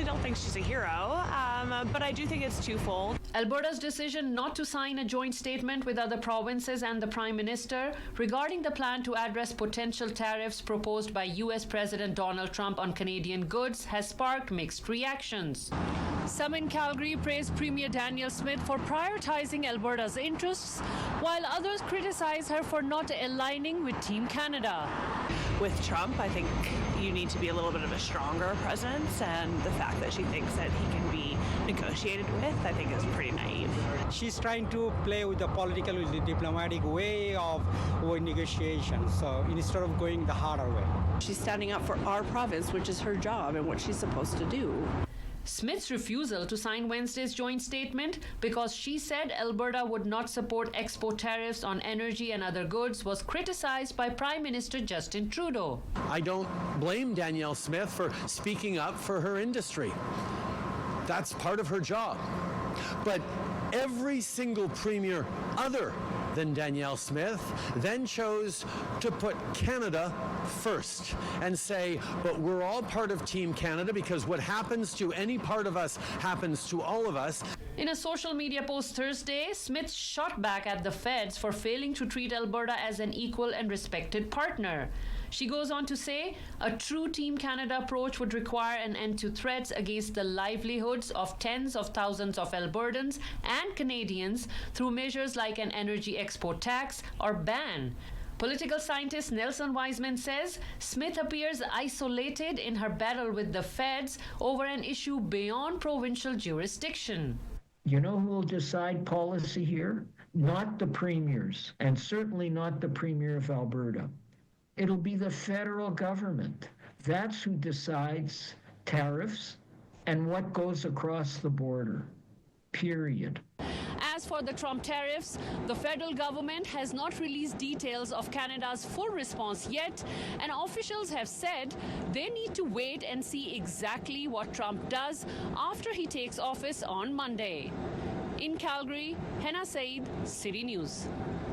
don't think she's a hero, but I do think it's twofold. Alberta's decision not to sign a joint statement with other provinces and the Prime Minister regarding the plan to address potential tariffs proposed by US President Donald Trump on Canadian goods has sparked mixed reactions. Some in Calgary praise Premier Danielle Smith for prioritizing Alberta's interests, while others criticize her for not aligning with Team Canada. With Trump, I think you need to be a little bit of a stronger presence, and the fact that she thinks that he can be negotiated with, I think is pretty naive. She's trying to play with the political, with the diplomatic way of negotiation, so instead of going the harder way. She's standing up for our province, which is her job and what she's supposed to do. Smith's refusal to sign Wednesday's joint statement because she said Alberta would not support export tariffs on energy and other goods was criticized by Prime Minister Justin Trudeau. I don't blame Danielle Smith for speaking up for her industry. That's part of her job. But every single premier other than Danielle Smith then chose to put Canada first and say, but we're all part of Team Canada because what happens to any part of us happens to all of us. In a social media post Thursday, Smith shot back at the feds for failing to treat Alberta as an equal and respected partner. She goes on to say, a true Team Canada approach would require an end to threats against the livelihoods of tens of thousands of Albertans and Canadians through measures like an energy export tax or ban. Political scientist Nelson Wiseman says Smith appears isolated in her battle with the feds over an issue beyond provincial jurisdiction. You know who will decide policy here? Not the premiers, and certainly not the Premier of Alberta. It'll be the federal government. That's who decides tariffs and what goes across the border. Period. As for the Trump tariffs, the federal government has not released details of Canada's full response yet, and officials have said they need to wait and see exactly what Trump does after he takes office on Monday. In Calgary, Henna Saeed, City News.